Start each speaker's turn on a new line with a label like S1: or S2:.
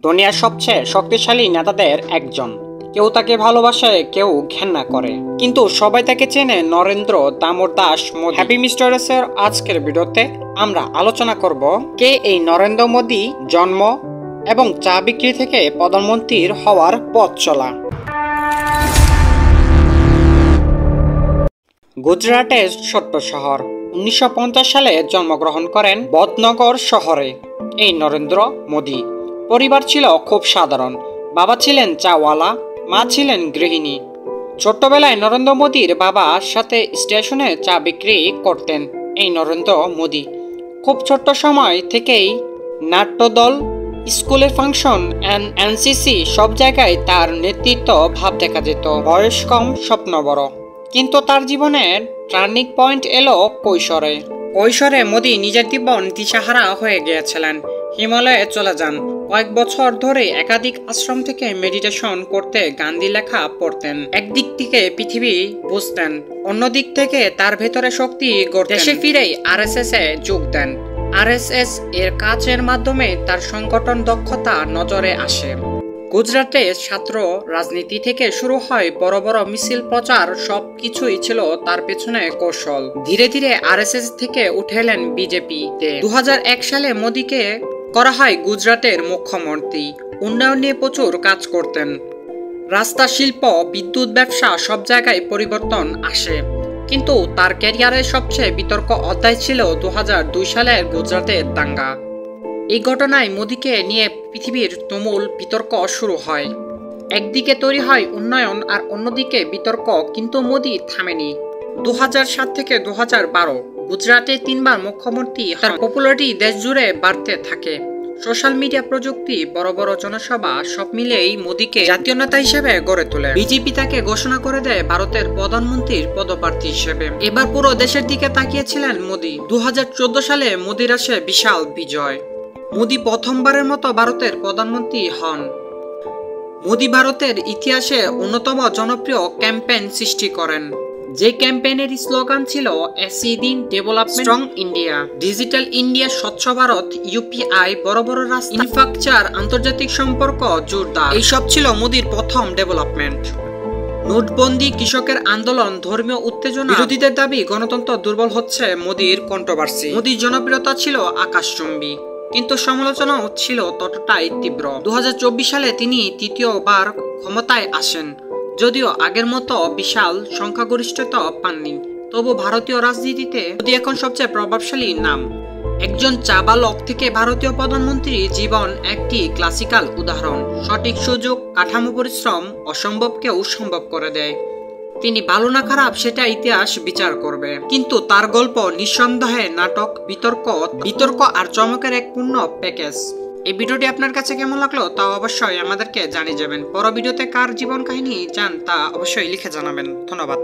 S1: দুনিয়ার সবচেয়ে শক্তিশালী নেতাদের একজন। কেউ তাকে ভালোবাসে, কেউ ঘেন্না করে, কিন্তু সবাই তাকে চেনে নরেন্দ্র দামোদর দাস মোদী। হ্যাপি মিস্টারের আজকের ভিডিওতে আমরা আলোচনা করব কে এই নরেন্দ্র মোদী, জন্ম এবং চা বিক্রি থেকে প্রধানমন্ত্রী হওয়ার পথ চলা। গুজরাটের ছোট্ট শহর 1950 সালে জন্মগ্রহণ করেন বদনগর শহরে এই নরেন্দ্র মোদী। পরিবার ছিল খুব সাধারণ। বাবা ছিলেন চাওয়ালা, মা ছিলেন গৃহিণী। ছোট্টবেলায় নরেন্দ্র মোদীর বাবার সাথে স্টেশনে চা বিক্রি করতেন এই নরেন্দ্র মোদী। খুব ছোট্ট সময় থেকেই নাট্যদল, স্কুলের ফাংশন, এনসিসি সব জায়গায় তার নেতৃত্ব ভাব দেখা যেত। বয়স কম, স্বপ্ন বড়। কিন্তু তার জীবনের টার্নিং পয়েন্ট এলো কৈশোরে মোদী নিজের জীবন দিশাহারা হয়ে গিয়েছিলেন। হিমালয়ে চলে যান। কয়েক বছর ধরে একাধিক আশ্রম থেকে মেডিটেশন করতে গান্ধী লেখা পড়তেন। একদিক থেকে পৃথিবী বুঝতেন, অন্যদিক থেকে তার ভেতরে শক্তি গড়তেন। দেশে ফিরেই আরএসএস এ যোগ দেন। আরএসএস এর কাজের মাধ্যমে তার সংগঠন দক্ষতা নজরে আসে। গুজরাটে ছাত্র রাজনীতি থেকে শুরু হয় বড় বড় মিছিল, প্রচার, সবকিছুই ছিল তার পেছনে কৌশল। ধীরে ধীরে আরএসএস থেকে উঠে এলেন বিজেপিতে। 2001 সালে মোদীকে করা হয় গুজরাটের মুখ্যমন্ত্রী। উন্নয়ন নিয়ে প্রচুর কাজ করতেন। রাস্তা, শিল্প, বিদ্যুৎ, ব্যবসা সব জায়গায় পরিবর্তন আসে। কিন্তু তার ক্যারিয়ারের সবচেয়ে বিতর্ক অধ্যায় ছিল 2002 সালের গুজরাটের দাঙ্গা। এই ঘটনায় মোদীকে নিয়ে পৃথিবীর তুমুল বিতর্ক শুরু হয়। একদিকে তৈরি হয় উন্নয়ন আর অন্যদিকে বিতর্ক, কিন্তু মোদী থামেনি। 2007 থেকে 2012 গুজরাটে 3 বার মুখ্যমন্ত্রী। তার পপুলারিটি দেশ জুড়ে বাড়তে থাকে। সোশ্যাল মিডিয়া, প্রযুক্তি, বড় বড় জনসভা সব মিলেই মোদীকে জাতীয় নেতা হিসেবে গড়ে তোলে। বিজেপি তাকে ঘোষণা করে দেয় ভারতের প্রধানমন্ত্রীর পদপ্রার্থী হিসেবে। এবার পুরো দেশের দিকে তাকিয়েছিলেন মোদী। 2014 সালে মোদীর আসে বিশাল বিজয়। মোদী প্রথমবারের মতো ভারতের প্রধানমন্ত্রী হন। মোদী ভারতের ইতিহাসে অন্যতম জনপ্রিয় ক্যাম্পেইন সৃষ্টি করেন, যে ক্যাম্পেইনের স্লোগান ছিল এসিদিন development strong India. Digital India, স্বচ্ছ ভারত, ইউপিআই, বড় বড় রাস্তা, ইনফ্রাস্ট্রাকচার, আন্তর্জাতিক সম্পর্ক জোরদার, এইসব ছিল মোদীর প্রথম ডেভেলপমেন্ট। নোটবন্দি, কৃষকের আন্দোলন, ধর্মীয় উত্তেজনা, বিরোধীদের দাবি গণতন্ত্র দুর্বল হচ্ছে, মোদীর কন্ট্রোভার্সি। মোদীর জনপ্রিয়তা ছিল আকাশচুম্বী, কিন্তু সমালোচনাও ছিল ততটাই তীব্র। 2024 সালে তিনি তৃতীয়বার ক্ষমতায় আসেন। যদিও আগের মতো বিশাল সংখ্যাগরিষ্ঠতা পাননি, তবু ভারতীয় রাজনীতিতে মোদী এখন সবচেয়ে প্রভাবশালী নাম। একজন চা বালক থেকে ভারতীয় প্রধানমন্ত্রী জীবন একটি ক্লাসিক্যাল উদাহরণ। সঠিক সুযোগ, কাঠামো, পরিশ্রম অসম্ভবকেও সম্ভব করে দেয়। তিনি ভালো না খারাপ সেটা ইতিহাস বিচার করবে, কিন্তু তার গল্প নিঃসন্দেহে নাটক, বিতর্ক আর চমকের এক পূর্ণ প্যাকেজ। এই ভিডিওটি আপনার কাছে কেমন লাগলো তা অবশ্যই আমাদেরকে জানিয়ে যাবেন। পর ভিডিওতে কার জীবন কাহিনী চান তা অবশ্যই লিখে জানাবেন। ধন্যবাদ।